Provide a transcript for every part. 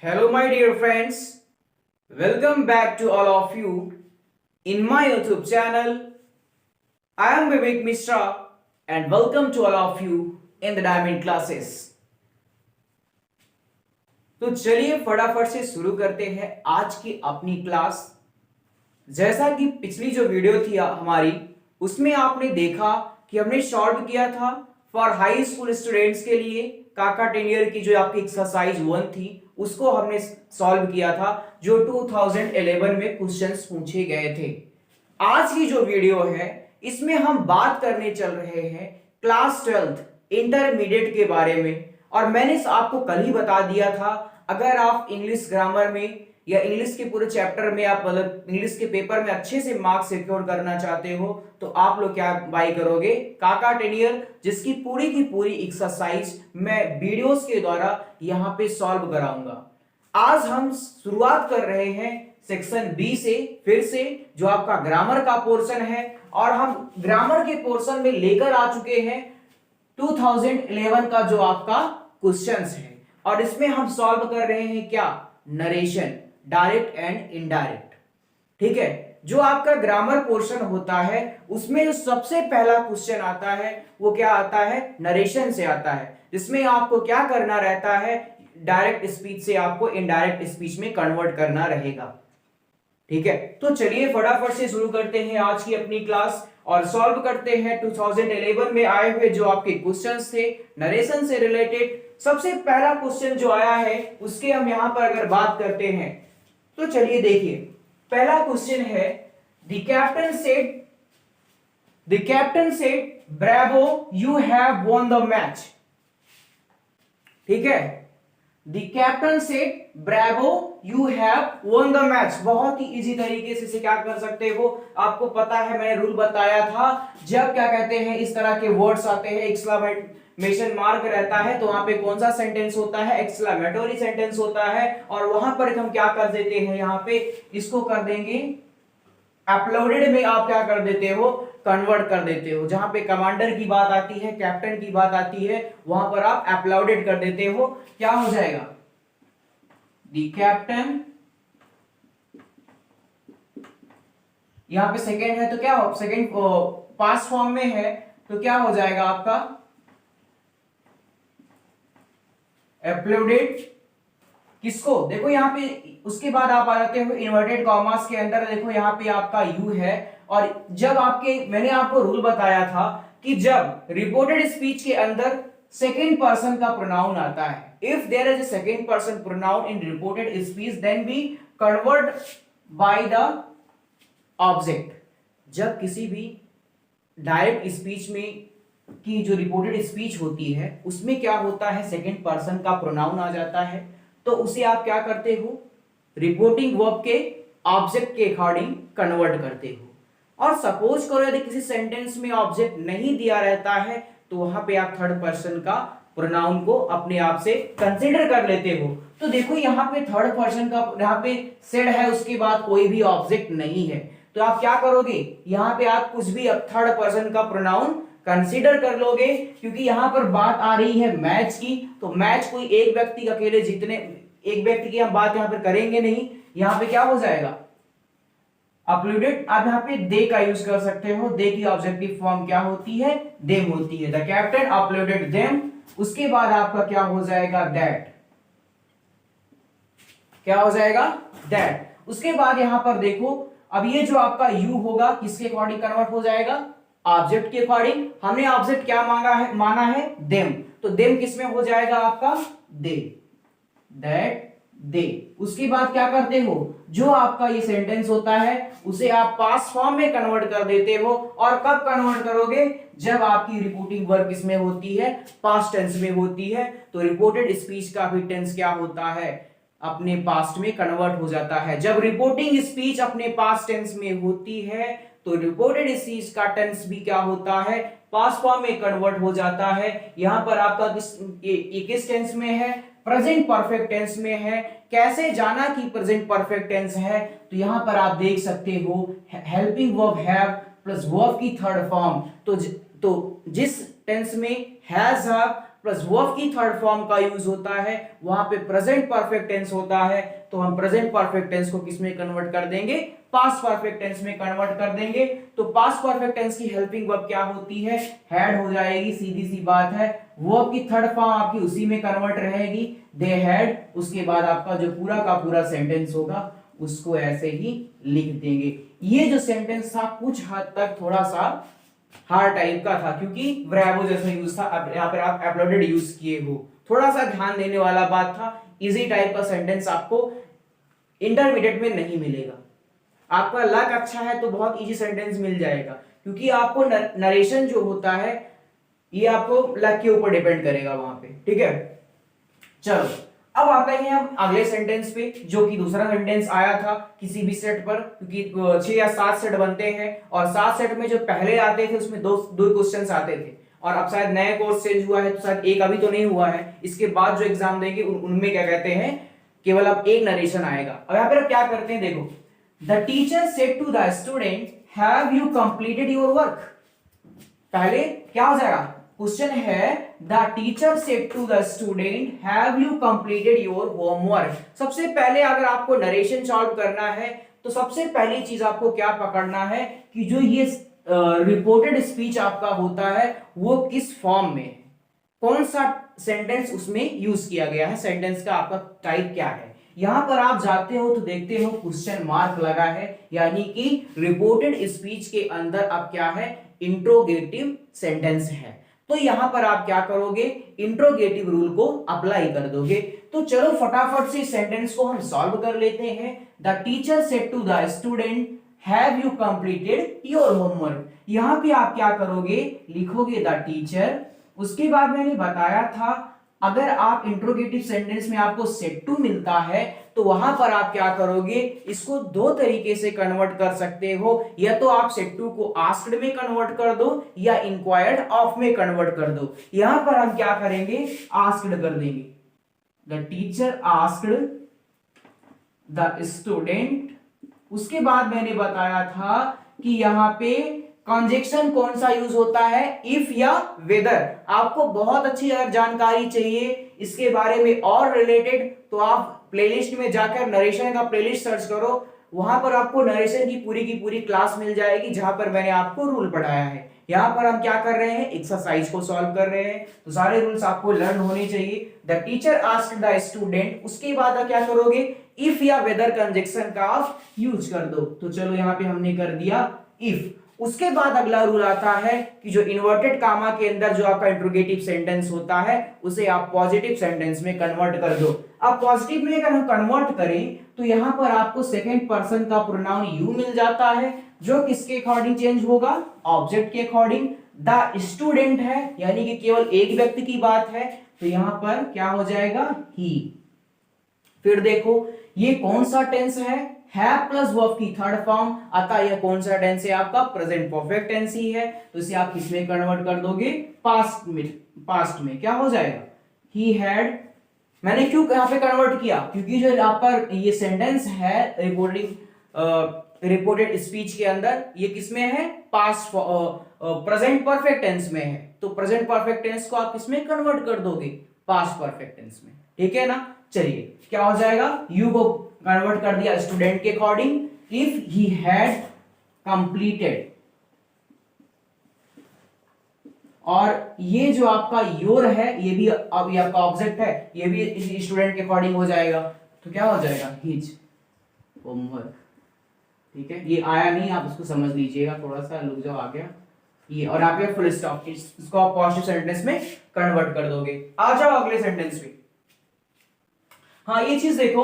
Hello, my dear friends. Welcome back to all of you in my YouTube channel. I am Vivek Mishra and welcome to all of you in the Diamond Classes. तो चलिए फटाफट से शुरू करते हैं आज की अपनी क्लास। जैसा कि पिछली जो वीडियो थी हमारी, उसमें आपने देखा कि हमने सॉल्व किया था फॉर हाई स्कूल स्टूडेंट्स के लिए काका टेनियर की जो आपकी एक्सरसाइज 1 थी, उसको हमने सॉल्व किया था जो 2011 में क्वेश्चंस पूछे गए थे। आज की जो वीडियो है इसमें हम बात करने चल रहे हैं क्लास 12 इंटरमीडिएट के बारे में। और मैंने आपको कल ही बता दिया था, अगर आप इंग्लिश ग्रामर में या इंग्लिश के पूरे चैप्टर में आप मतलब इंग्लिश के पेपर में अच्छे से मार्क्स सिक्योर करना चाहते हो तो आप लोग क्या बाय करोगे, काका टेनियर, जिसकी पूरी की पूरी एक्सरसाइज मैं वीडियोस के द्वारा यहाँ पे सॉल्व कराऊंगा। आज हम शुरुआत कर रहे हैं सेक्शन बी से, फिर से जो आपका ग्रामर का पोर्शन है। और हम ग्रामर के पोर्शन में लेकर आ चुके हैं 2011 का जो आपका क्वेश्चंस है, और इसमें हम सॉल्व कर रहे हैं क्या, नरेशन, डायरेक्ट एंड इनडायरेक्ट। ठीक है, जो आपका ग्रामर पोर्शन होता है उसमें जो सबसे पहला क्वेश्चन आता है वो क्या आता है, नरेशन से आता है, जिसमें आपको क्या करना रहता है, डायरेक्ट स्पीच से आपको इनडायरेक्ट स्पीच में कन्वर्ट करना रहेगा। ठीक है, तो चलिए फटाफट से शुरू करते हैं आज की अपनी क्लास और सॉल्व करते हैं 2011 में आए हुए जो आपके क्वेश्चंस थे नरेशन से रिलेटेड। सबसे पहला क्वेश्चन जो आया है उसके हम यहां पर अगर बात करते हैं तो चलिए देखिए, पहला क्वेश्चन है the captain said Bravo you have won the match. ठीक है, the captain said Bravo you have won the match. बहुत ही इजी तरीके से इसे क्या कर सकते हो, आपको पता है मैंने रूल बताया था, जब क्या कहते हैं इस तरह के वर्ड्स आते हैं, एक्सक्लेमेशन मार्क रहता है, तो वहां पे कौन सा सेंटेंस होता है, एक्सक्लेमेटरी सेंटेंस होता है। और वहां पर हम क्या कर देते हैं, यहाँ पे इसको कर देंगे अपलोडेड में, आप क्या कर देते हो, कन्वर्ट कर देते हो। जहां पे कमांडर की बात आती है, कैप्टन की बात आती है, वहां पर आप अपलोडेड कर देते हो। क्या हो जाएगा, द कैप्टन, यहां पे सेकेंड है तो क्या हो, सेकेंड पास्ट फॉर्म में है तो क्या हो जाएगा आपका, अपलोडेड किसको, देखो यहाँ पे उसके बाद आप आ जाते हो इन्वर्टेड कॉमास के अंदर, देखो यहाँ पे आपका यू है। और जब आपके मैंने आपको रूल बताया था कि जब रिपोर्टेड स्पीच के अंदर सेकेंड पर्सन का प्रोनाउन आता है, if there is a second person pronoun in reported speech then be convert by the object. जब किसी भी डायरेक्ट स्पीच में की जो रिपोर्टेड स्पीच होती है उसमें क्या होता है, सेकेंड पर्सन का प्रोनाउन आ जाता है, तो उसे आप क्या करते हो, रिपोर्टिंग वर्ब के ऑब्जेक्ट के अकॉर्डिंग कन्वर्ट करते हो। और सपोज करो यदि किसी सेंटेंस में ऑब्जेक्ट नहीं दिया रहता है तो वहां पे आप थर्ड पर्सन का प्रोनाउन को अपने आप से कंसीडर कर लेते हो। तो देखो यहाँ पे थर्ड पर्सन का, यहाँ पे सेड है, उसके बाद कोई भी ऑब्जेक्ट नहीं है, तो आप क्या करोगे, यहाँ पे आप कुछ भी थर्ड पर्सन का प्रोनाउन कंसीडर कर लोगे, क्योंकि यहां पर बात आ रही है मैच की। तो मैच कोई एक व्यक्ति अकेले जीतने, एक व्यक्ति की हम बात यहां पर करेंगे नहीं, यहां पे क्या हो जाएगा, अपलोडेड। आप यहां पे दे का यूज कर सकते हो, दे की ऑब्जेक्टिव फॉर्म क्या होती है, देम होती है, द कैप्टन अपलोडेड देम। उसके बाद आपका क्या हो जाएगा, दैट, क्या हो जाएगा, दैट। उसके बाद यहां पर देखो, अब ये जो आपका यू होगा किसके अकॉर्डिंग कन्वर्ट हो जाएगा, ऑब्जेक्ट के अकॉर्डिंग। हमने ऑब्जेक्ट क्या माना है, देम, तो देम किसमें हो जाएगा आपका, दे, दैट, दे। उसके बाद क्या करते हो, जो आपका ये सेंटेंस होता है उसे आप पास्ट फॉर्म में कन्वर्ट कर देते हो। और कब कन्वर्ट करोगे, जब आपकी रिपोर्टिंग वर्ब किसमें होती है, पास्ट टेंस में होती है। तो रिपोर्टेड स्पीच का भी टेंस क्या होता है, अपने पास्ट में कन्वर्ट हो जाता है। जब रिपोर्टिंग स्पीच अपने पास्ट टेंस में होती है तो रिपोर्टेड स्पीच का टेंस भी क्या होता है, पास्ट फॉर्म में कन्वर्ट हो जाता है। यहां पर आपका किस टेंस में है, प्रेजेंट परफेक्ट टेंस में है। कैसे जाना कि प्रेजेंट परफेक्ट टेंस है, तो यहां पर आप देख सकते हो helping verb have plus verb की थर्ड फॉर्म। तो जिस टेंस में हैज हैव प्लस वर्ब की थर्ड फॉर्म का यूज होता है, वहां पे प्रेजेंट परफेक्ट टेंस होता है, तो हम प्रेजेंट परफेक्ट टेंस को किस में कन्वर्ट कर देंगे, पास्ट परफेक्ट टेंस में कन्वर्ट कर देंगे। तो पास्ट परफेक्ट टेंस की हेल्पिंग वर्ब क्या होती है, हैड हो जाएगी, सीधी सी बात है। वर्ब की थर्ड फॉर्म आपकी उसी में कन्वर्ट रहेगी, दे हैड, उसके बाद आपका जो पूरा का पूरा सेंटेंस होगा उसको ऐसे ही लिख देंगे। ये जो सेंटेंस था कुछ हद तक थोड़ा सा हार्ड टाइप का था, क्योंकि ब्रेवो जैसा यूज था, अब यहाँ पर आप अपलोडेड यूज किए हो, थोड़ा सा ध्यान देने वाला बात था। इजी टाइप का सेंटेंस आपको इंटरमीडिएट में नहीं मिलेगा। आपका लक अच्छा है तो बहुत इजी सेंटेंस मिल जाएगा, क्योंकि आपको नरेशन जो होता है ये आपको लक के ऊपर डिपेंड करेगा वहां पे, ठीक है। चलो अब आते हैं हम अगले सेंटेंस पे, जो कि दूसरा सेंटेंस आया था किसी भी सेट पर, क्योंकि 6 या 7 सेट बनते हैं, और 7 सेट में जो पहले आते थे उसमें दो क्वेश्चंस आते थे, और अब शायद नया कोर्स चेंज हुआ है तो शायद एक अभी तो नहीं हुआ है, इसके बाद जो एग्जाम देंगे उनमें क्या कहते हैं, केवल अब एक नरेशन आएगा। अब यहाँ पर क्या करते हैं, देखो, the teacher said to the student, have you completed your work. पहले क्या हो जाएगा, क्वेश्चन है the teacher said to the student, have you completed your homework. सबसे पहले अगर आपको नरेशन सॉल्व करना है तो सबसे पहली चीज आपको क्या पकड़ना है कि जो ये रिपोर्टेड स्पीच आपका होता है वो किस फॉर्म में है, कौन सा सेंटेंस उसमें यूज किया गया है, सेंटेंस का आपका टाइप क्या है। यहां पर आप जाते हो तो देखते हो क्वेश्चन मार्क लगा है, यानी कि रिपोर्टेड स्पीच के अंदर अब क्या है, इंट्रोगेटिव सेंटेंस है। तो यहां पर आप क्या करोगे, इंट्रोगेटिव रूल को अप्लाई कर दोगे। तो चलो फटाफट से सेंटेंस को हम सॉल्व कर लेते हैं। The teacher said to the student, have you completed your homework. यहां पे आप क्या करोगे, लिखोगे द टीचर, उसके बाद मैंने बताया था अगर आप इंट्रोगेटिव सेंटेंस में आपको सेड टू मिलता है तो वहां पर आप क्या करोगे, इसको दो तरीके से कन्वर्ट कर सकते हो, या तो आप सेड टू को आस्क्ड में कन्वर्ट कर दो या इंक्वायर्ड ऑफ में कन्वर्ट कर दो। यहां पर हम क्या करेंगे, आस्क्ड कर देंगे, the teacher asked the student. उसके बाद मैंने बताया था कि यहां पे कंजक्शन कौन सा यूज होता है, इफ या वेदर। आपको बहुत अच्छी अगर जानकारी चाहिए इसके बारे में और रिलेटेड तो आप प्लेलिस्ट में जाकर नरेशन का प्लेलिस्ट सर्च करो, वहां पर आपको नरेशन की पूरी क्लास मिल जाएगी, जहां पर मैंने आपको रूल पढ़ाया है। यहां पर हम क्या कर रहे हैं, एक्सरसाइज को सॉल्व कर रहे हैं, तो सारे रूल्स आपको लर्न होने चाहिए। The teacher asked the student, उसके बाद आप क्या करोगे, इफ या वेदर कंजक्शन का आप यूज कर दो। तो चलो यहाँ पे हमने कर दिया इफ। उसके बाद अगला रूल आता है कि जो इन्वर्टेड कामा के अंदर जो आपका इंट्रोगेटिव सेंटेंस होता है उसे आप पॉजिटिव सेंटेंस में कन्वर्ट कर दो। अब पॉजिटिव में अगर हम कन्वर्ट करें तो यहां पर आपको सेकंड पर्सन का प्रोनाउन यू मिल जाता है, जो किसके अकॉर्डिंग चेंज होगा, ऑब्जेक्ट के अकॉर्डिंग। द स्टूडेंट है यानी कि केवल एक व्यक्ति की बात है, तो यहां पर क्या हो जाएगा, ही। फिर देखो ये कौन सा टेंस है प्लस वर्ब की थर्ड फॉर्म, अतः यह कौन सा टेंस है आपका, प्रेजेंट परफेक्ट टेंस ही है, तो इसे आप किसमें कन्वर्ट कर दोगे, पास्ट में क्या हो जाएगा, ही हैड। मैंने क्यों यहाँ पे कन्वर्ट किया, क्योंकि जो आपका ये सेंटेंस है रिपोर्टेड स्पीच के अंदर ये किसमें है, पास्ट प्रेजेंट परफेक्ट टेंस में है, तो प्रेजेंट परफेक्ट टेंस को आप किसमें कन्वर्ट कर दोगे, पास्ट परफेक्ट टेंस में, ठीक है ना। चलिए क्या हो जाएगा, यू को कन्वर्ट कर दिया स्टूडेंट के according, if he had completed, और ये जो आपका योर है ये भी अब ये आपका ऑब्जेक्ट है, ये भी स्टूडेंट के अकॉर्डिंग हो जाएगा, तो क्या हो जाएगा, हिज होमवर्क। ठीक है, ये आया नहीं, आप इसको समझ लीजिएगा, थोड़ा सा लुक जाओ, आ गया ये, और आप ये फुल स्टॉप, इसको आप पॉजिटिव सेंटेंस में कन्वर्ट कर दोगे। आ जाओ अगले सेंटेंस पे। हाँ ये चीज देखो,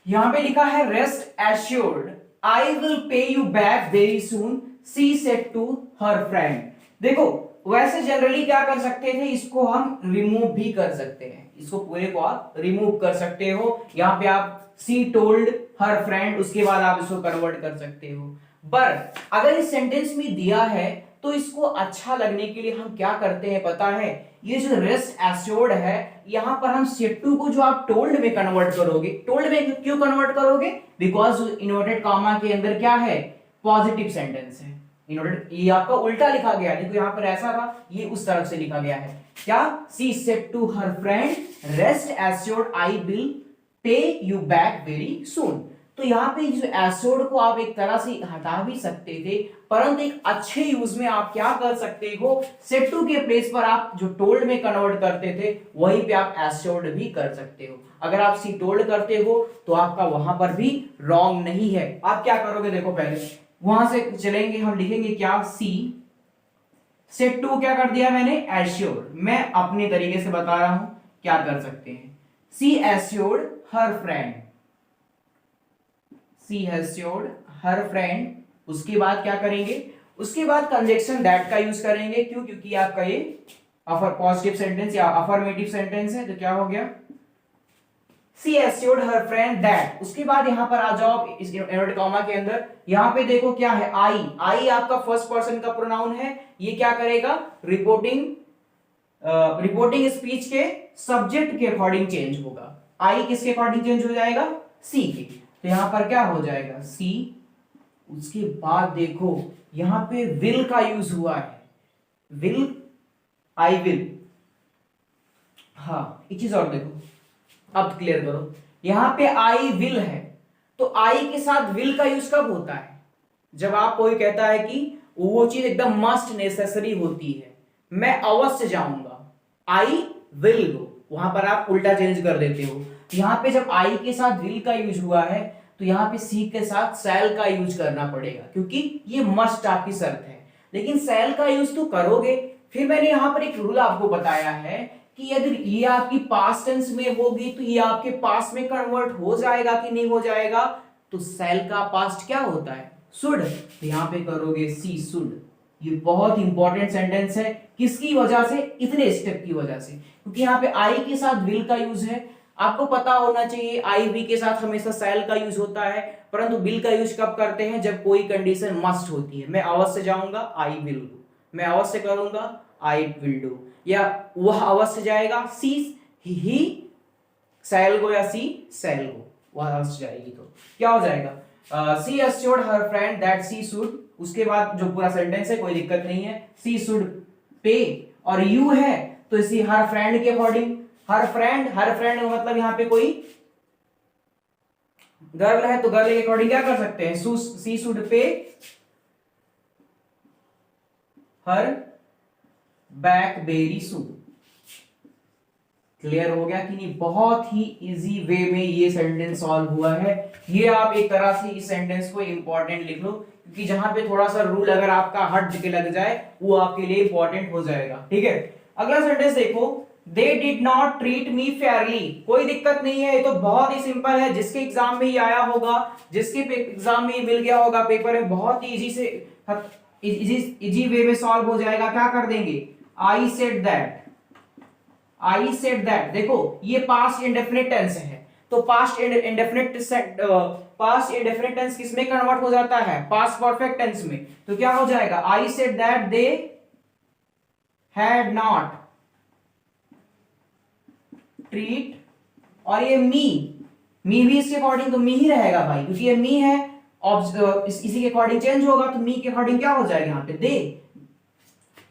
यहां पे लिखा है rest assured, I will pay you back very soon, she said to her friend. देखो वैसे जनरली क्या कर सकते थे, इसको हम रिमूव भी कर सकते हैं, इसको पूरे को आप रिमूव कर सकते हो। यहां पे आप सी टोल्ड हर फ्रेंड, उसके बाद आप इसको कन्वर्ट कर सकते हो। पर अगर इस सेंटेंस में दिया है तो इसको अच्छा लगने के लिए हम क्या करते हैं पता है, ये जो रेस्ट एश्योर्ड है यहां पर हम सेड टू को जो आप टोल्ड में कन्वर्ट करोगे, टोल्ड में क्यों कन्वर्ट करोगे, बिकॉज इन्वर्टेड कॉमा के अंदर क्या है, पॉजिटिव सेंटेंस है, इनवर्टेड, ये आपका उल्टा लिखा गया है, देखो यहाँ पर ऐसा था, ये उस तरफ से लिखा गया है। क्या? She said to her friend rest assured I will pay you back very soon. तो यहाँ पे जो एश्योर्ड को आप एक तरह से हटा भी सकते थे, परंतु एक अच्छे यूज में आप क्या कर सकते हो, सेड टू के प्लेस पर आप जो टोल्ड में कन्वर्ट करते थे वहीं पे आप एश्योर्ड भी कर सकते हो। अगर आप सी टोल्ड करते हो तो आपका वहां पर भी रॉन्ग नहीं है। आप क्या करोगे, देखो पहले वहां से चलेंगे, हम लिखेंगे क्या, सी सेट टू क्या कर दिया मैंने, एश्योर्ड। मैं अपने तरीके से बता रहा हूं क्या कर सकते हैं। सी एश्योर्ड हर फ्रेंड, सी एश्योर्ड हर फ्रेंड, उसके बाद क्या करेंगे, उसके बाद कंजक्शन दैट का यूज करेंगे। क्यों? क्योंकि आपका ये पॉजिटिव सेंटेंस या अफर्मेटिव सेंटेंस है, तो क्या हो गया, सी एश्योर्ड हर फ्रेंड दैट। उसके बाद यहां पर आ जाओ इस इन्वर्टेड कॉमा के अंदर, यहां पे देखो क्या है, आई। आई आपका फर्स्ट पर्सन का प्रोनाउन है, ये क्या करेगा, रिपोर्टिंग स्पीच के सब्जेक्ट के अकॉर्डिंग चेंज होगा। आई किसके अकॉर्डिंग चेंज हो जाएगा, सी के। तो यहां पर क्या हो जाएगा, सी। उसके बाद देखो यहां पे विल का यूज हुआ है, विल, आई विल। हाँ एक चीज और देखो, अब क्लियर करो, यहां पे आई विल है, तो आई के साथ विल का यूज कब होता है, जब आप कोई कहता है कि वो चीज एकदम मस्ट नेसेसरी होती है, मैं अवश्य जाऊंगा, आई विल गो, वहां पर आप उल्टा चेंज कर देते हो। यहां पे जब आई के साथ विल का यूज हुआ है तो यहां पे सी के साथ सैल का यूज करना पड़ेगा, क्योंकि ये मस्ट आपकी शर्त है। लेकिन सैल का यूज तो करोगे। फिर मैंने यहां पर एक रूल आपको बताया है कि यदि ये आपकी पास्ट टेंस में होगी तो ये आपके पास्ट में कन्वर्ट हो जाएगा कि नहीं हो जाएगा, तो सेल का पास्ट क्या होता है, शुड। तो यहां पे करोगे सी शुड। ये बहुत इंपॉर्टेंट सेंटेंस है, किसकी वजह से, इतने स्टेप की वजह से, क्योंकि यहाँ पे आई के साथ विल का यूज है। आपको पता होना चाहिए आई वी के साथ हमेशा सेल का यूज होता है, परंतु विल का यूज कब करते हैं, जब कोई कंडीशन मस्ट होती है। मैं अवश्य जाऊंगा, आई विल डू, मैं अवश्य करूंगा, आई विल डू, या वह अवश्य जाएगा, सी ही सेल गो, या सी सेल गो, वह अवश्य जाएगी। तो क्या हो जाएगा, she assured her friend that she should, उसके बाद जो पूरा सेंटेंस है कोई दिक्कत नहीं है, सी शुड पे, और यू है तो इसी हर फ्रेंड के अकॉर्डिंग, हर फ्रेंड मतलब यहां पे कोई गर्ल है तो गर्ल के अकॉर्डिंग क्या कर सकते हैं, she should pay her back very soon. Clear हो गया कि नहीं, बहुत ही इजी वे में ये सेंटेंस सॉल्व हुआ है। ये आप एक तरह से इस सेंटेंस को इंपॉर्टेंट लिख लो, क्योंकि जहां पे थोड़ा सा रूल अगर आपका हट के लग जाए वो आपके लिए इंपॉर्टेंट हो जाएगा। ठीक है, अगला सेंटेंस देखो, they did not treat me Fairlie. कोई दिक्कत नहीं है, ये तो बहुत ही सिंपल है, जिसके एग्जाम में ये आया होगा, जिसके एग्जाम में ये मिल गया होगा पेपर में, बहुत ही इजी से इजी वे में सॉल्व हो जाएगा। क्या कर देंगे, I said that, I said that. देखो ये पास्ट इंडेफिनिट टेंस है, तो पास्ट इंडेफिनिट टेंस किस में कन्वर्ट हो जाता है, पास्ट परफेक्ट टेंस में। तो क्या हो जाएगा, I said that they had not treat, और ये मी भी इसके अकॉर्डिंग तो मी ही रहेगा भाई, क्योंकि ये मी है, इसी के अकॉर्डिंग चेंज होगा, तो मी के अकॉर्डिंग क्या हो जाएगा, यहाँ पे दे,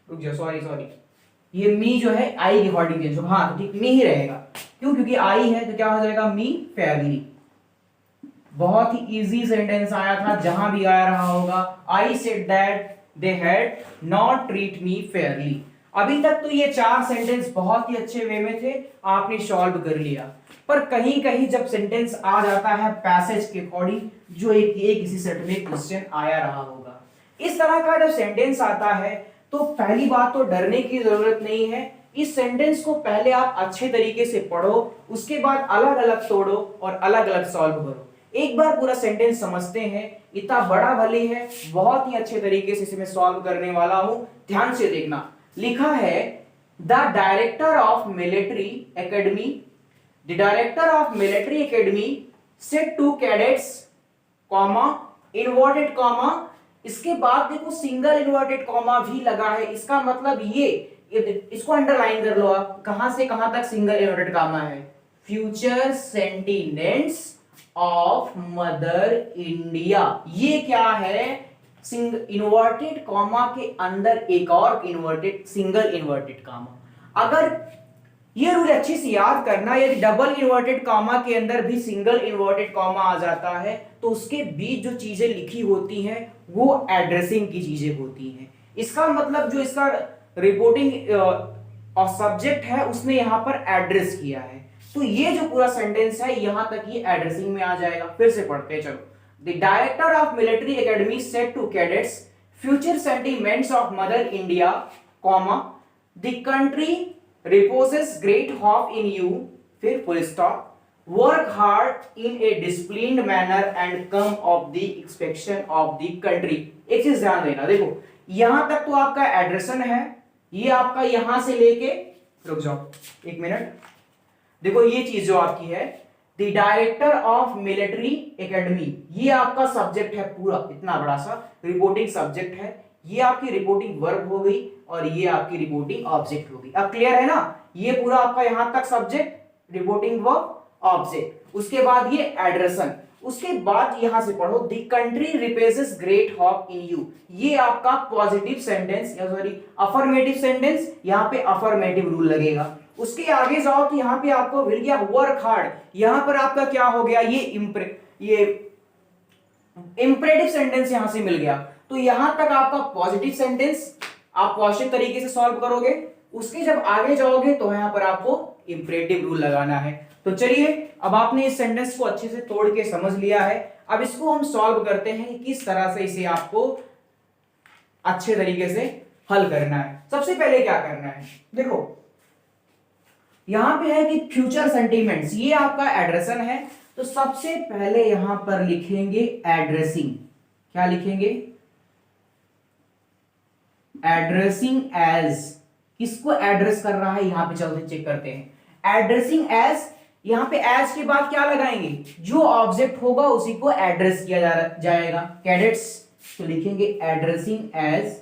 रुक जाओ, सॉरी, ये मी जो है आई के अकॉर्डिंग चेंज होगा, हाँ तो ठीक, मी ही रहेगा। क्यों, क्योंकि आई है तो क्या हो जाएगा, मी फेयरली। बहुत ही इजी सेंटेंस आया था, जहां भी आ रहा होगा, I said that they had not treat me Fairlie. अभी तक तो ये चार सेंटेंस बहुत ही अच्छे वे में थे, आपने सॉल्व कर लिया। पर कहीं कहीं जब सेंटेंस आ जाता है पैसेज के अकॉर्डिंग, जो एक इसी सेट में क्वेश्चन आया रहा होगा, इस तरह का जब सेंटेंस आता है तो पहली बात तो डरने की जरूरत नहीं है। इस सेंटेंस को पहले आप अच्छे तरीके से पढ़ो, उसके बाद अलग अलग तोड़ो और अलग अलग सॉल्व करो। एक बार पूरा सेंटेंस समझते हैं, इतना बड़ा भले है, बहुत ही अच्छे तरीके से इसे मैं सॉल्व करने वाला हूं, ध्यान से देखना। लिखा है, the director of military academy, the director of military academy said to cadets, comma, inverted comma, इसके बाद देखो सिंगल इन्वर्टेड कॉमा भी लगा है। इसका मतलब ये इसको अंडरलाइन कर लो आप, कहां से कहां तक सिंगल इन्वर्टेड कॉमा है, फ्यूचर सेंटिनेंट्स ऑफ मदर इंडिया। ये क्या है, इन्वर्टेड कॉमा के अंदर एक और इन्वर्टेड सिंगल इन्वर्टेड कॉमा। अगर ये रूल अच्छे से याद करना, यदि डबल इन्वर्टेड कॉमा के अंदर भी सिंगल इन्वर्टेड कॉमा आ जाता है तो उसके बीच जो चीजें लिखी होती हैं वो एड्रेसिंग की चीजें होती हैं। इसका मतलब जो इसका रिपोर्टिंग और सब्जेक्ट है उसने यहां पर एड्रेस किया है, तो ये जो पूरा सेंटेंस है यहां तक ये एड्रेसिंग में आ जाएगा। फिर से पढ़ते हैं, चलो। The director of military academy said to cadets future sentiments of mother India, comma the country reposes great hope in you, फिर full stop, work hard in a disciplined manner and come of the expectation of the country. एक चीज ध्यान देना, देखो यहां तक तो आपका एड्रेसन है, ये आपका यहां से लेके, रुक जाओ एक मिनट, देखो ये चीज जो आपकी है the director of military academy, ये आपका सब्जेक्ट है पूरा, इतना बड़ा सा रिपोर्टिंग सब्जेक्ट है, ये आपकी रिपोर्टिंग वर्ब हो गई और ये आपकी रिपोर्टिंग ऑब्जेक्ट हो गई। अब क्लियर है ना, ये पूरा आपका यहां तक सब्जेक्ट, रिपोर्टिंग वर्ब, ऑब्जेक्ट, उसके बाद ये एड्रेसन, उसके बाद यहां से पढ़ो the country reposes great hope in you, ये आपका पॉजिटिव सेंटेंस या सॉरी अफर्मेटिव सेंटेंस, यहां पे अफर्मेटिव रूल लगेगा। उसके आगे जाओ तो यहां पे आपको मिल गया वर्क हार्ड, यहां पर आपका क्या हो गया, ये इंपरेटिव सेंटेंस यहां से मिल गया, तो यहां तक आपका पॉजिटिव सेंटेंस आप पॉजिटिव तरीके से सॉल्व करोगे। उसके जब आगे जाओगे तो यहां पर आपको इंपरेटिव रूल लगाना है। तो चलिए, अब आपने इस सेंटेंस को अच्छे से तोड़ के समझ लिया है, अब इसको हम सॉल्व करते हैं कि किस तरह से इसे आपको अच्छे तरीके से हल करना है। सबसे पहले क्या करना है, देखो यहां पे है कि फ्यूचर सेंटीमेंट्स, ये आपका एड्रेसन है, तो सबसे पहले यहां पर लिखेंगे एड्रेसिंग, क्या लिखेंगे, एड्रेसिंग एज, किसको एड्रेस कर रहा है, यहां पे चलते चेक करते हैं, एड्रेसिंग एज, यहां पे एज के बाद क्या लगाएंगे, जो ऑब्जेक्ट होगा उसी को एड्रेस किया जाएगा, कैडेट्स, तो लिखेंगे एड्रेसिंग एज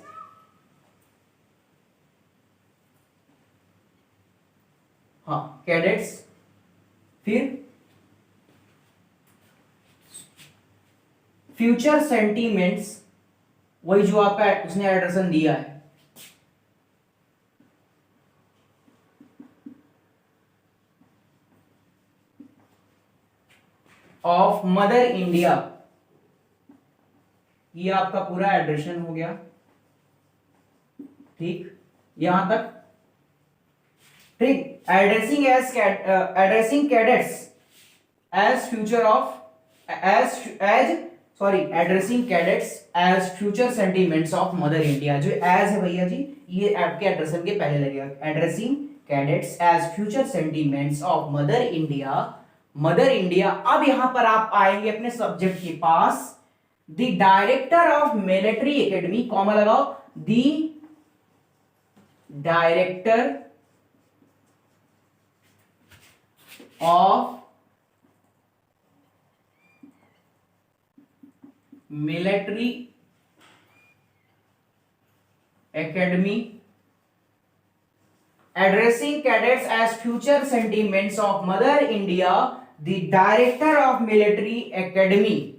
हाँ कैडेट्स, फिर फ्यूचर सेंटीमेंट्स, वही जो आपका उसने एड्रेसन दिया है, ऑफ मदर इंडिया, ये आपका पूरा एड्रेशन हो गया, ठीक, यहां तक ठीक। Addressing cadets as future of addressing cadets as future sentiments of mother India, जो एज है भैया जी ये आपके एड्रेसन के पहले लगेगा, addressing cadets as future sentiments of mother India, mother India. अब यहां पर आप आएंगे अपने सब्जेक्ट के पास, the director of military academy, comma लगाओ, the director of military academy addressing cadets as future sentiments of mother India, the director of military academy.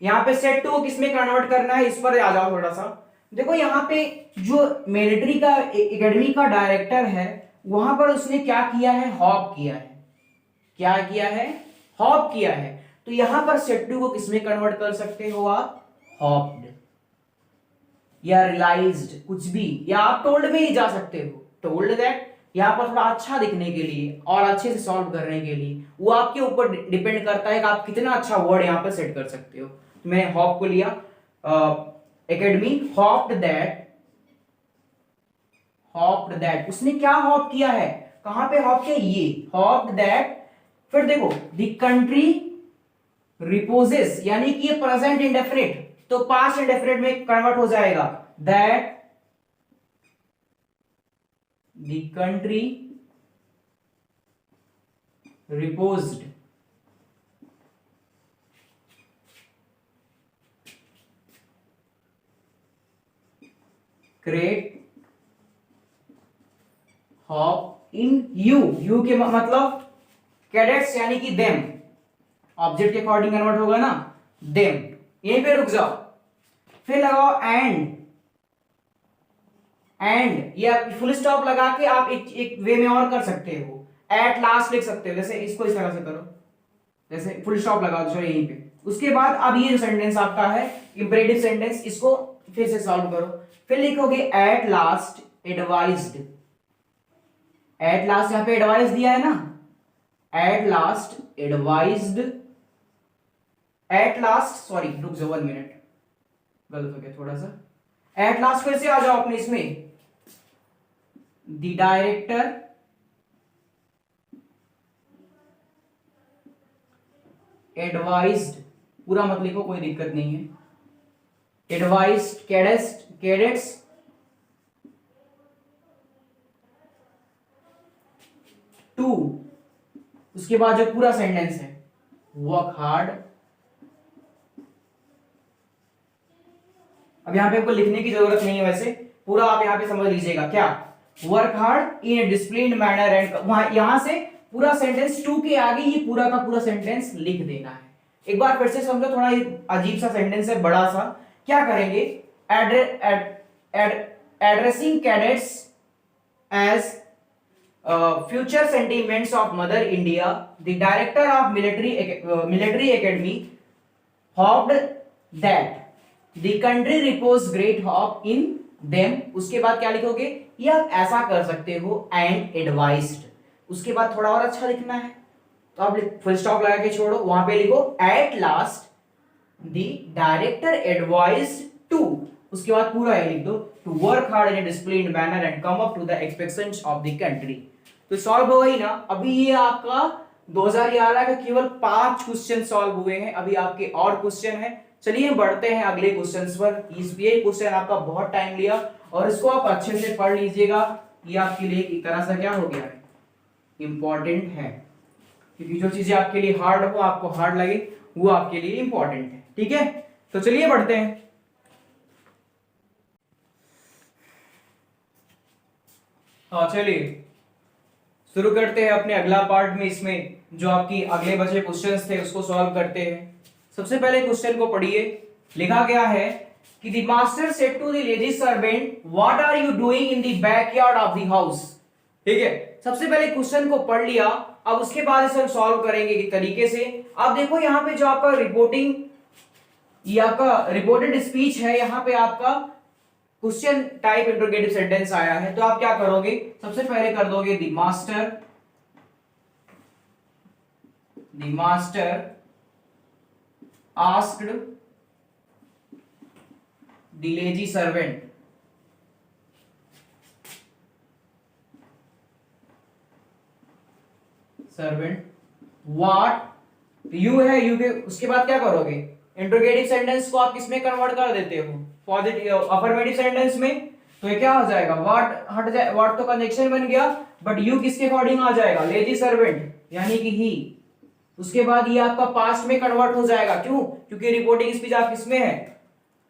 यहां पे सेट टू किसमें कन्वर्ट करना है, इस पर आ जाओ थोड़ा सा, देखो यहां पे जो मिलिट्री का एकेडमी का डायरेक्टर है वहां पर उसने क्या किया है, हॉप किया है, क्या किया है, हॉप किया है, तो यहां पर सेट टू को किसमें कन्वर्ट कर सकते हो आप, हॉप्ड या रियलाइज्ड, कुछ भी, या आप टोल्ड में ही जा सकते हो, टोल्ड दैट, यहां पर थोड़ा अच्छा दिखने के लिए और अच्छे से सॉल्व करने के लिए, वो आपके ऊपर डिपेंड करता है कि आप कितना अच्छा वर्ड यहां पर सेट कर सकते हो। तो मैंने हॉप को लिया, एकेडमी हॉप्ड दैट, उसने क्या हॉप किया है, कहां पे हॉप किया, ये हॉप्ड दैट, फिर देखो द कंट्री रिपोजेस, यानी कि ये प्रेजेंट इंडेफिनिट, तो पास्ट इंडेफिनिट में कन्वर्ट हो जाएगा, that the country reposed great hope in you के मतलब कैडेट्स यानी कि देम, ऑब्जेक्ट के अकॉर्डिंग कन्वर्ट होगा ना, देम, यहीं पे रुक जाओ, फिर लगाओ एंड या फुल स्टॉप लगा के आप एक वे में और कर सकते हो, एट लास्ट लिख सकते हो, जैसे इसको इस तरह से करो, जैसे फुल स्टॉप लगा दो यहीं पे। उसके बाद अब ये जो सेंटेंस आपका है इंपरेटिव सेंटेंस, इसको फिर से सॉल्व करो। फिर लिखोगे at last advised, at last यहां पे एडवाइस दिया है ना, at last advised, at last, sorry रुक जाओ 1 मिनट, गलत हो गया थोड़ा सा। एट लास्ट फिर से आ जाओ अपने इसमें, द डायरेक्टर एडवाइज्ड, पूरा मत लिखो कोई दिक्कत नहीं है, एडवाइज्ड कैडेट्स टू, उसके बाद जो पूरा सेंटेंस है वर्क हार्ड। अब यहां पे आपको लिखने की जरूरत नहीं है, वैसे पूरा आप यहां पे समझ लीजिएगा क्या, work hard in a disciplined manner and, वहां यहां से पूरा सेंटेंस टू के आगे ये पूरा का पूरा सेंटेंस लिख देना है। एक बार फिर से समझो, थोड़ा अजीब सा सेंटेंस है, बड़ा सा। क्या करेंगे, addressing cadets as future sentiments of mother India, the director of military academy hoped that the country repose great hope in them। उसके बाद क्या लिखोगे, ये आप ऐसा कर सकते हो and advised, उसके बाद थोड़ा और अच्छा लिखना है तो आप फुल स्टॉप लगा के छोड़ो, वहां पे लिखो at last the director advised to, उसके बाद पूरा ये लिख दो, to work hard in a disciplined manner and come up to the expectations of the country. तो सॉल्व हो गई ना। अभी ये आपका 2011 का केवल 5 क्वेश्चन सॉल्व हुए हैं, अभी आपके और क्वेश्चन है। चलिए बढ़ते हैं अगले क्वेश्चंस पर। ये क्वेश्चन आपका बहुत टाइम लिया और इसको आप अच्छे से पढ़ लीजिएगा, ये आपके लिए एक तरह से क्या हो गया है, इंपॉर्टेंट है, क्योंकि जो चीजें आपके लिए हार्ड हो, आपको हार्ड लगे, वो आपके लिए इंपॉर्टेंट है। ठीक है, तो चलिए बढ़ते हैं। हाँ चलिए शुरू करते हैं अपने अगला पार्ट में। इसमें जो आपकी अगले बचे क्वेश्चंस थे उसको सॉल्व करते हैं। सबसे पहले क्वेश्चन को पढ़िए। लिखा गया है कि the master said to the lady servant what are you doing in the backyard of the house. ठीक है, सबसे पहले क्वेश्चन को पढ़ लिया, अब उसके बाद इसे हम सॉल्व करेंगे किस तरीके से। आप देखो यहाँ पे जो आपका रिपोर्टिंग, ये आपका रिपोर्टेड स्पीच है, यहाँ पे आपका क्वेश्चन टाइप इंटरोगेटिव सेंटेंस आया है। तो आप क्या करोगे, सबसे पहले कर दोगे the master asked the lazy servant what, you है, यू के उसके बाद क्या करोगे, इंटरोगेटिव सेंटेंस को आप किसमें कन्वर्ट कर देते हो, पॉजिटिव अफर्मेटिव सेंटेंस में। तो ये क्या हो जाएगा, व्हाट हट जाए, व्हाट तो कंजंक्शन बन गया, बट यू किसके अकॉर्डिंग आ जाएगा, लेजी सर्वेंट यानी कि ही। उसके बाद ये आपका पास्ट में कन्वर्ट हो जाएगा, क्यों, क्योंकि रिपोर्टिंग स्पीच आप किसमें है,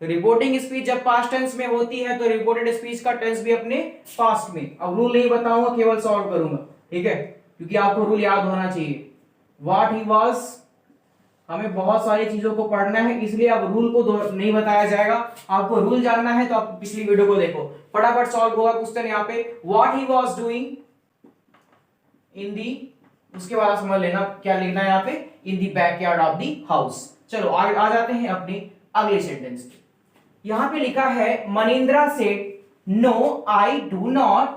रिपोर्टिंग स्पीच जब पास्ट टेंस में होती है तो रिपोर्टेड स्पीच का टेंस भी अपने पास्ट में। अब रूल नहीं बताऊंगा, केवल सॉल्व करूंगा, ठीक है, क्योंकि आपको रूल याद होना चाहिए। व्हाट ही वाज, हमें बहुत सारी चीजों को पढ़ना है, इसलिए अब रूल को नहीं बताया जाएगा। आपको रूल जानना है तो आप पिछली वीडियो को देखो, फटाफट सॉल्व होगा क्वेश्चन। यहाँ पे what he was doing in the, उसके बाद समझ लेना क्या लिखना है यहाँ पे, in the backyard of the house. चलो आगे आ जाते हैं अपने अगले सेंटेंस पे। यहाँ पे लिखा है Manindra said no I do not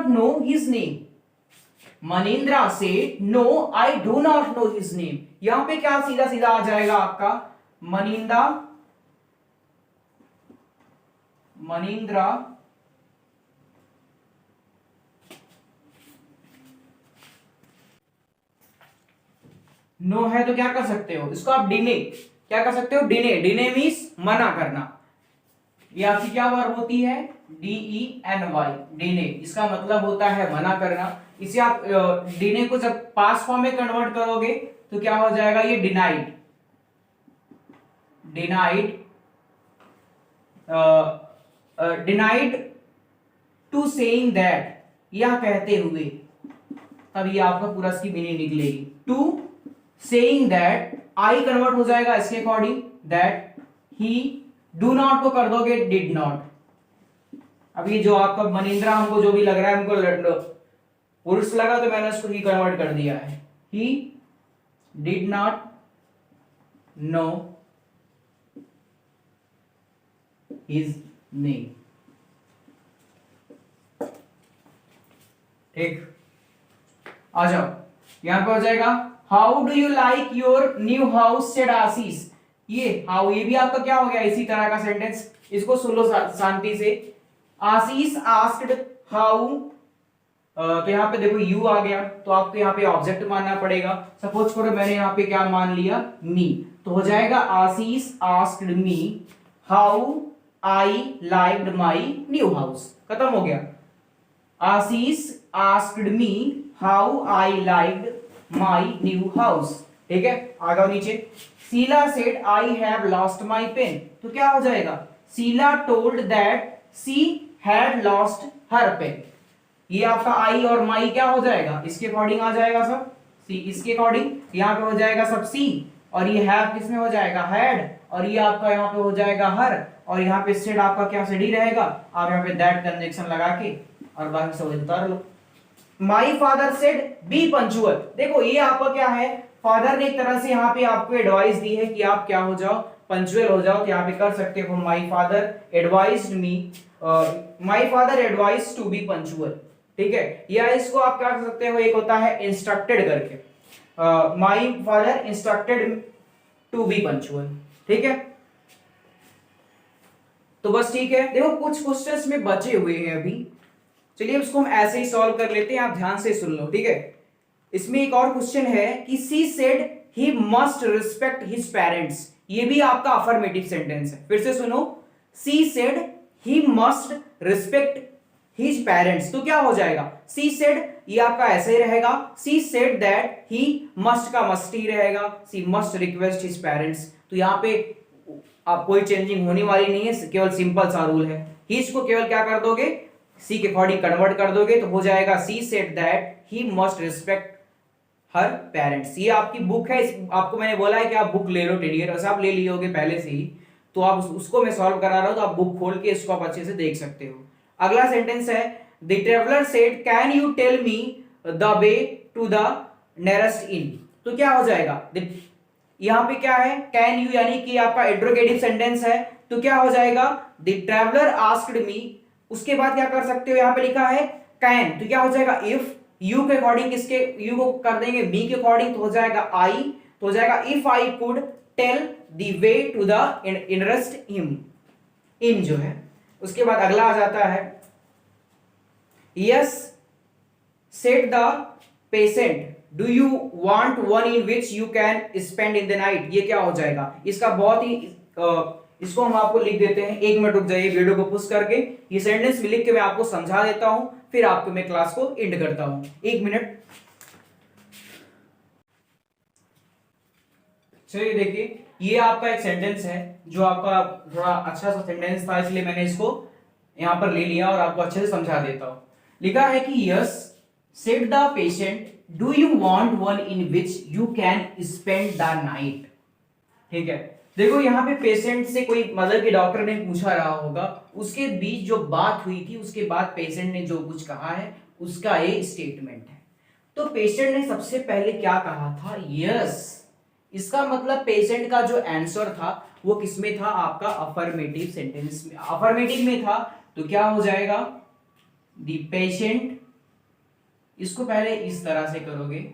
know his name. Manindra said no I do not know his name। यहां पे क्या सीधा सीधा आ जाएगा आपका, मनिंद्रा नो है तो क्या कर सकते हो, इसको आप डिने, क्या कर सकते हो, डिने मींस मना करना। ये आपकी क्या वर्ब होती है, DENY, डिने, इसका मतलब होता है मना करना। इसे आप डिने को जब पास्ट फॉर्म में कन्वर्ट करोगे तो क्या हो जाएगा, ये डिनाइड टू सेइंग दैट, यह कहते हुए, तब ये आपका पूरा इसकी मीनिंग निकलेगी। To saying that, I convert हो जाएगा इसके according that he do not को कर दोगे डिड नॉट। अब ये जो आपका मनिंद्रा हमको जो भी लग रहा है हमको पुरुष लगा तो मैंने उसको ही कन्वर्ट कर दिया है। He did not know his name. ठीक, आ जाओ यहां पे हो जाएगा how do you like your new house said Ashish. ये हाउ ये भी आपका क्या हो गया इसी तरह का सेंटेंस, इसको सुन लो शांति से। आशीष आस्क्ड हाउ, तो यहाँ पे देखो यू आ गया तो आपको यहाँ पे ऑब्जेक्ट मानना पड़ेगा। सपोज करो मैंने यहाँ पे क्या मान लिया मी, तो हो जाएगा Ashish asked me how I liked my new house. खत्म हो गया। Ashish asked me how I liked my new house. ठीक है, आगे नीचे। Sheela said I have lost my pen, तो क्या हो जाएगा Sheela told that she had lost her pen. ये आपका आई और माई क्या हो जाएगा इसके अकॉर्डिंग आ जाएगा सब सी, इसके अकॉर्डिंग यहाँ पे हो जाएगा सब सी, और ये हैव किसमें हो जाएगा हैड, और ये आपका यहाँ पे हो जाएगा हर, और यहाँ पे सेड आपका क्या सेड ही रहेगा। आप यहाँ पे दैट कंजंक्शन लगा के और बाकी सब उतार लो। My father said be punctual, देखो ये आपका क्या है, फादर ने एक तरह से यहाँ पे आपको एडवाइस दी है कि आप क्या हो जाओ पंचुअल हो जाओ, तो यहाँ पे कर सकते हो my father advised me, my father advise to be punctual. ठीक है, या इसको आप क्या कर सकते हो, एक होता है इंस्ट्रक्टेड करके, my father instructed to be punctual. ठीक है, तो बस ठीक है। देखो कुछ क्वेश्चंस में बचे हुए हैं अभी, चलिए उसको हम ऐसे ही सॉल्व कर लेते हैं, आप ध्यान से सुन लो। ठीक है, इसमें एक और क्वेश्चन है कि she said he must respect his parents, ये भी आपका अफर्मेटिव सेंटेंस है। फिर से सुनो, she said he must respect his parents, तो क्या हो जाएगा सी सेड, ये आपका ऐसे ही रहेगा। She said that he must का मस्ट ही रहेगा, सी मस्ट रिक्वेस्ट हिज पेरेंट्स, तो यहाँ पे आप कोई चेंजिंग होने वाली नहीं है, केवल सिंपल सा रूल है। हिज को केवल क्या कर दोगे सी के अकॉर्डिंग कन्वर्ट कर दोगे, तो हो जाएगा she said that he must respect her parents. ये आपकी बुक है, आपको मैंने बोला है कि आप बुक ले लो टेडियर, वैसे आप ले लिए होगे पहले से ही, तो आप उसको मैं सॉल्व करा रहा हूं, तो आप बुक खोल के इसको आप अच्छे से देख सकते हो। अगला सेंटेंस है the traveller said can you tell me the way to the nearest inn, तो क्या हो जाएगा यहाँ पे क्या है कैन यू, यानी कि आपका इंट्रोगेटिव सेंटेंस है, तो क्या हो जाएगा द ट्रेवलर आस्क्ड मी, उसके बाद क्या कर सकते हो यहाँ पे लिखा है कैन, तो क्या हो जाएगा इफ, यू के अकॉर्डिंग किसके यू को कर देंगे बी के अकॉर्डिंग, तो हो जाएगा आई, तो हो जाएगा if I could tell the way to the nearest him, इन जो है। उसके बाद अगला आ जाता है yes said the patient do you want one in which you can spend in the night, ये क्या हो जाएगा इसका बहुत ही इसको हम आपको लिख देते हैं, एक मिनट रुक जाइए वीडियो को पुश करके, ये सेंटेंस भी लिख के मैं आपको समझा देता हूं, फिर आपको मैं क्लास को एंड करता हूं, एक मिनट। चलिए देखिए, ये आपका एक सेंटेंस है जो आपका थोड़ा अच्छा सा सेंटेंस था, इसलिए मैंने इसको यहां पर ले लिया और आपको अच्छे से समझा देता हूं। लिखा है कि yes said the patient do you want one in which you can spend the night. ठीक है, देखो यहाँ पे पेशेंट से कोई मतलब कि डॉक्टर ने पूछा रहा होगा, उसके बीच जो बात हुई थी उसके बाद पेशेंट ने जो कुछ कहा है उसका ये स्टेटमेंट है। तो पेशेंट ने सबसे पहले क्या कहा था यस, इसका मतलब पेशेंट का जो आंसर था वो किसमें था आपका अफर्मेटिव सेंटेंस में, अफर्मेटिव में था, तो क्या हो जाएगा द पेशेंट, इसको पहले इस तरह से करोगे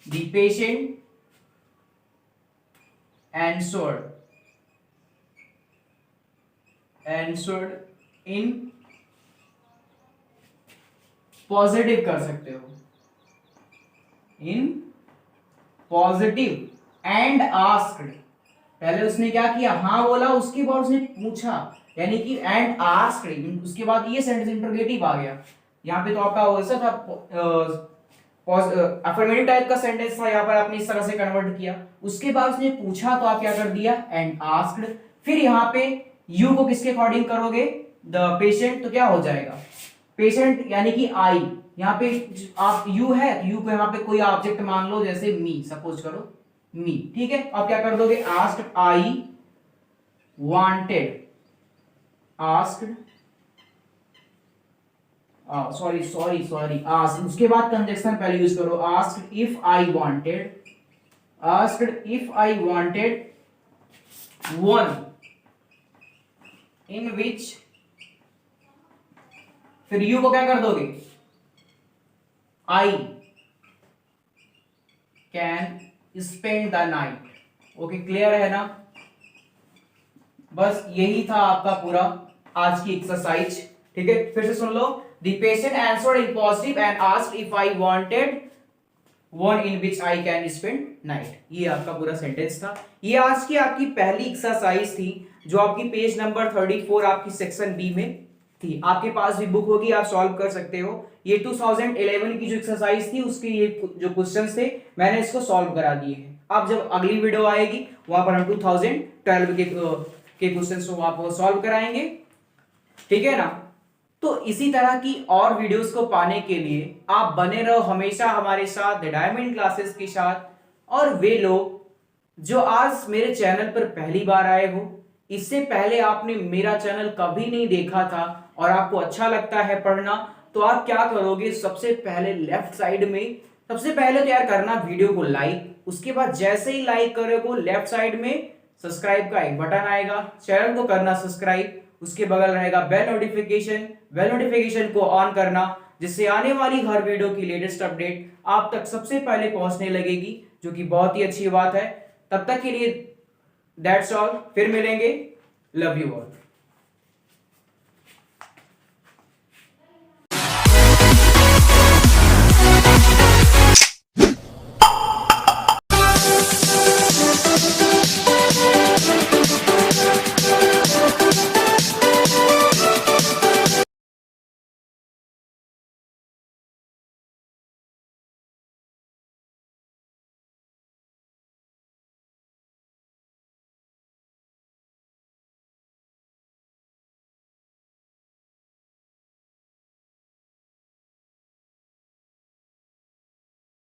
the patient answered in positive कर सकते हो, इन पॉजिटिव एंड आस्क्ड, पहले उसने क्या किया हाँ बोला, उसके बाद उसने पूछा, यानी कि एंड आस्क्ड, उसके बाद ये सेंटेंस इंटरोगेटिव आ गया। यहाँ पे तो आपका वैसा था अफर्मेटिव टाइप का सेंटेंस था, यहाँ पर आपने इस तरह से कन्वर्ट किया, उसके बाद उसने पूछा तो आप क्या कर दिया एंड आस्क्ड, फिर यहाँ पे यू को किसके अकॉर्डिंग करोगे द पेशेंट, तो क्या हो जाएगा पेशेंट यानी कि आई, यहाँ पे आप यू है, यू को यहाँ पे कोई ऑब्जेक्ट मान लो, जैसे मी, सपोज करो मी, ठीक है। आप क्या कर दोगे, asked I wanted, asked sorry asked, उसके बाद कंजक्शन पहले यूज करो, asked if I wanted, asked if I wanted one in which, फिर यू को क्या कर दोगे, I can spend the night. Okay, clear है ना। बस यही था आपका पूरा आज की एक्सरसाइज, ठीक है। फिर से सुन लो, the patient answered in positive and asked if I wanted one in which I can spend night. ये आपका पूरा सेंटेंस था। ये आज की आपकी पहली एक्सरसाइज थी, जो आपकी पेज नंबर 34 आपकी सेक्शन बी में थी। आपके पास भी बुक होगी, आप सॉल्व कर सकते हो। ये 2011 की जो एक्सरसाइज थी उसके ये जो क्वेश्चंस थे मैंने इसको सॉल्व करा दिए हैं। अब जब अगली वीडियो आएगी वहां पर हम 2012 के क्वेश्चंस को आप सॉल्व कराएंगे, ठीक है ना। तो इसी तरह की और वीडियोस को पाने के लिए आप बने रहो हमेशा हमारे साथ, द डायमंड क्लासेस के साथ। और वे लोग जो आज मेरे चैनल पर पहली बार आए हो, इससे पहले आपने मेरा चैनल कभी नहीं देखा था और आपको अच्छा लगता है पढ़ना, तो आप क्या करोगे, सबसे पहले लेफ्ट साइड में सबसे पहले तो यार करना वीडियो को लाइक, उसके बाद जैसे ही लाइक करोगे लेफ्ट साइड में सब्सक्राइब का एक बटन आएगा, चैनल को करना सब्सक्राइब, उसके बगल रहेगा बेल नोटिफिकेशन को ऑन करना, जिससे आने वाली हर वीडियो की लेटेस्ट अपडेट आप तक सबसे पहले पहुंचने लगेगी, जो कि बहुत ही अच्छी बात है। तब तक के लिए दैट्स ऑल, फिर मिलेंगे, लव यू ऑल।